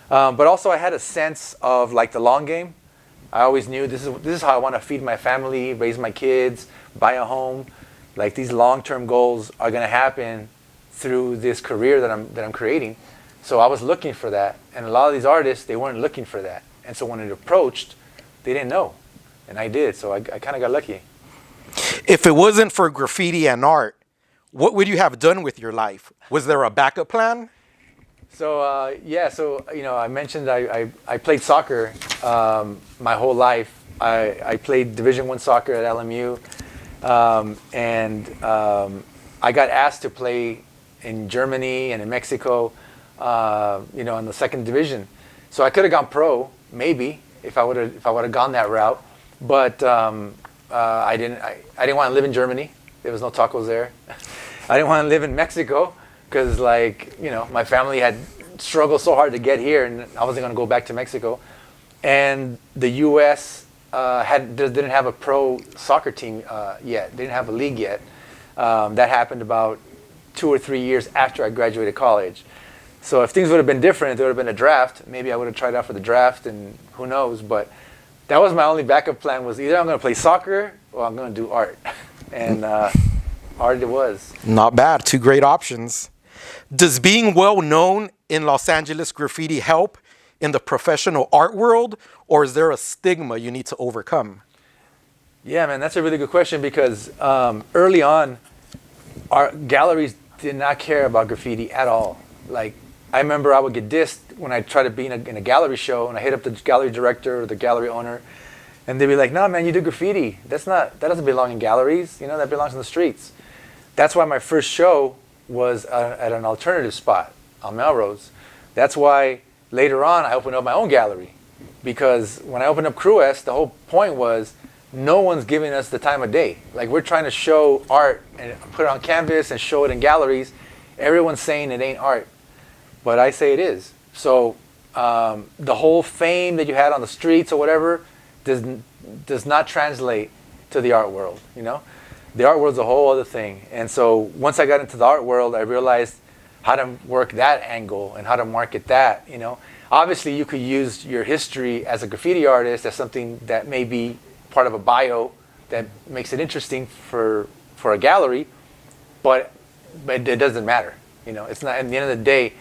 But also I had a sense of like the long game. I always knew this is how I want to feed my family, raise my kids, buy a home. Like these long-term goals are going to happen through this career that I'm creating. So I was looking for that, and a lot of these artists, they weren't looking for that. And so when it approached, they didn't know, and I did. So I kind of got lucky. If it wasn't for graffiti and art, what would you have done with your life? Was there a backup plan? So yeah, so I mentioned I played soccer my whole life. I played Division I soccer at LMU, and I got asked to play in Germany and in Mexico, in the second division. So I could have gone pro, maybe, if I would have gone that route. But I didn't want to live in Germany. There was no tacos there. I didn't want to live in Mexico because, my family had struggled so hard to get here, and I wasn't going to go back to Mexico. And the U.S. Didn't have a pro soccer team yet. They didn't have a league yet. That happened about 2 or 3 years after I graduated college. So if things would have been different, if there would have been a draft, maybe I would have tried out for the draft, and who knows. But that was my only backup plan, was either I'm going to play soccer or I'm going to do art. And art it was. Not bad. 2 great options. Does being well known in Los Angeles graffiti help in the professional art world, or is there a stigma you need to overcome? Yeah, man, that's a really good question, because early on, our galleries did not care about graffiti at all. Like, I remember I would get dissed when I tried to be in a gallery show, and I hit up the gallery director or the gallery owner, and they'd be like, "No, man, you do graffiti. That doesn't belong in galleries. That belongs in the streets." That's why my first show was at an alternative spot on Melrose. That's why later on I opened up my own gallery, because when I opened up CREWEST, the whole point was no one's giving us the time of day. Like, we're trying to show art and put it on canvas and show it in galleries. Everyone's saying it ain't art, but I say it is. So the whole fame that you had on the streets or whatever does not translate to the art world. The art world's a whole other thing. And so once I got into the art world, I realized how to work that angle and how to market that. Obviously you could use your history as a graffiti artist as something that may be part of a bio that makes it interesting for a gallery, but it doesn't matter. It's not. At the end of the day,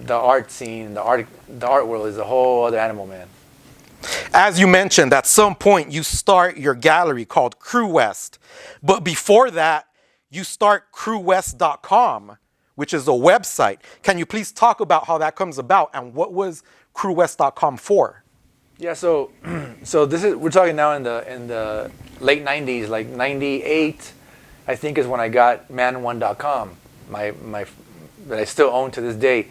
the art scene, the art world is a whole other animal, man. As you mentioned, at some point you start your gallery called CREWEST, but before that, you start CREWEST.com, which is a website. Can you please talk about how that comes about, and what was CREWEST.com for? Yeah, so we're talking now in the late 90s, like 98, I think, is when I got Man1.com, that I still own to this day.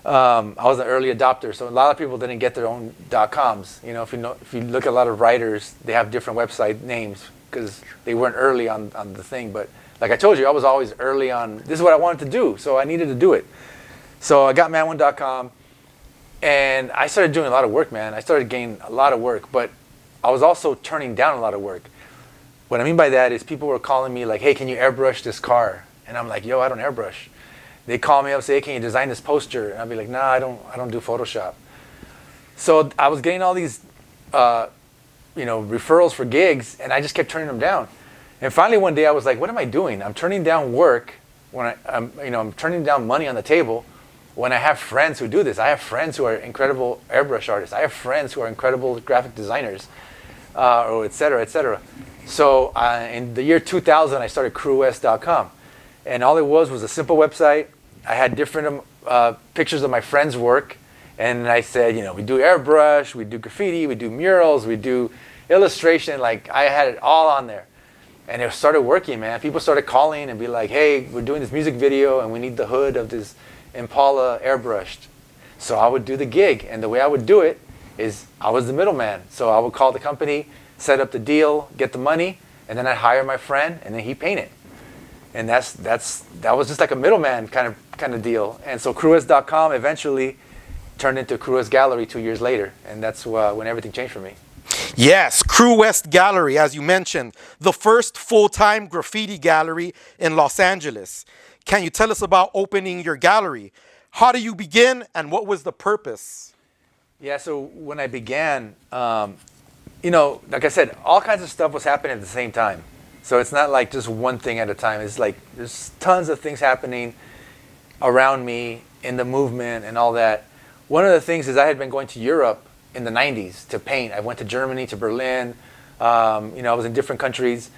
I was an early adopter, so a lot of people didn't get their own .coms. If you look at a lot of writers, they have different website names because they weren't early on the thing. But like I told you, I was always early on. This is what I wanted to do, so I needed to do it. So I got Man1.com, and I started doing a lot of work, man. I started getting a lot of work, but I was also turning down a lot of work. What I mean by that is people were calling me like, "Hey, can you airbrush this car?" And I'm like, "Yo, I don't airbrush." They call me up and say, "Hey, can you design this poster?" And I'll be like, "Nah, I don't do Photoshop." So I was getting all these, referrals for gigs, and I just kept turning them down. And finally one day I was like, "What am I doing? I'm turning down work when I'm turning down money on the table when I have friends who do this. I have friends who are incredible airbrush artists. I have friends who are incredible graphic designers, or et cetera, et cetera." So in the year 2000, I started CREWEST.com. And all it was a simple website. I had different pictures of my friends' work. And I said, we do airbrush, we do graffiti, we do murals, we do illustration. Like, I had it all on there. And it started working, man. People started calling and be like, "Hey, we're doing this music video and we need the hood of this Impala airbrushed." So I would do the gig. And the way I would do it is I was the middleman. So I would call the company, set up the deal, get the money, and then I'd hire my friend, and then he'd paint it. And that was just like a middleman kind of deal. And so CREWEST.com eventually turned into CREWEST Gallery 2 years later, and that's when everything changed for me. Yes, CREWEST Gallery, as you mentioned, the first full-time graffiti gallery in Los Angeles. Can you tell us about opening your gallery? How do you begin, and what was the purpose? Yeah, so when I began, like I said, all kinds of stuff was happening at the same time. So it's not like just one thing at a time. It's like there's tons of things happening around me in the movement and all that. One of the things is I had been going to Europe in the 90s to paint. I went to Germany, to Berlin. I was in different countries,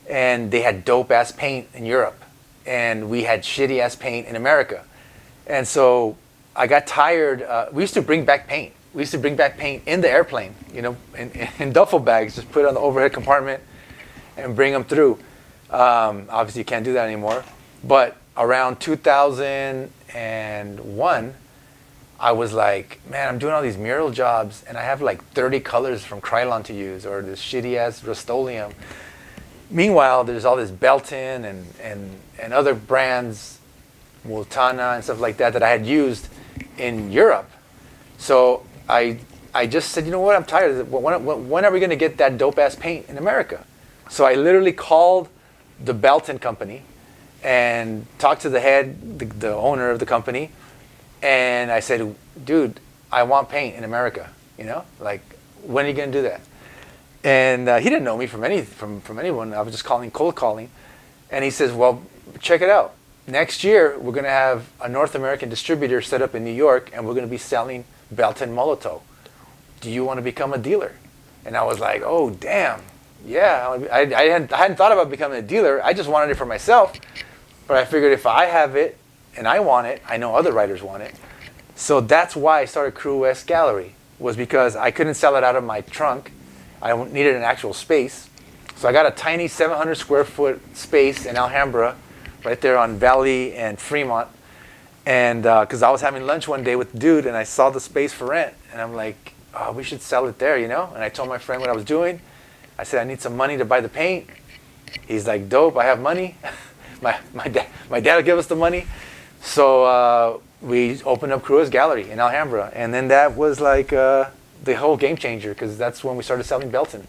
and they had dope-ass paint in Europe. And we had shitty-ass paint in America. And so I got tired. We used to bring back paint. We used to bring back paint in the airplane, in duffel bags, just put it on the overhead compartment and bring them through. Obviously, you can't do that anymore. But around 2001, I was like, man, I'm doing all these mural jobs, and I have like 30 colors from Krylon to use, or this shitty-ass Rust-Oleum. Meanwhile, there's all this Belton and other brands, Multana and stuff like that I had used in Europe. So I just said, you know what, I'm tired of it. When are we going to get that dope-ass paint in America? So I literally called the Belton company and talked to the head, the owner of the company, and I said, dude, I want paint in America. Like, when are you going to do that? And he didn't know me from anyone. I was just cold calling. And he says, well, check it out. Next year, we're going to have a North American distributor set up in New York, and we're going to be selling Belton Molotov. Do you want to become a dealer? And I was like, oh, damn. Yeah. I hadn't thought about becoming a dealer. I just wanted it for myself. But I figured if I have it and I want it, I know other writers want it. So that's why I started CREWEST Gallery, was because I couldn't sell it out of my trunk. I needed an actual space. So I got a tiny 700 square foot space in Alhambra, right there on Valley and Fremont. And because I was having lunch one day with the dude, and I saw the space for rent, and I'm like, oh, we should sell it there, And I told my friend what I was doing. I said, I need some money to buy the paint. He's like, dope, I have money. my dad will give us the money. So we opened up CREWEST Gallery in Alhambra. And then that was like the whole game changer, because that's when we started selling Belton.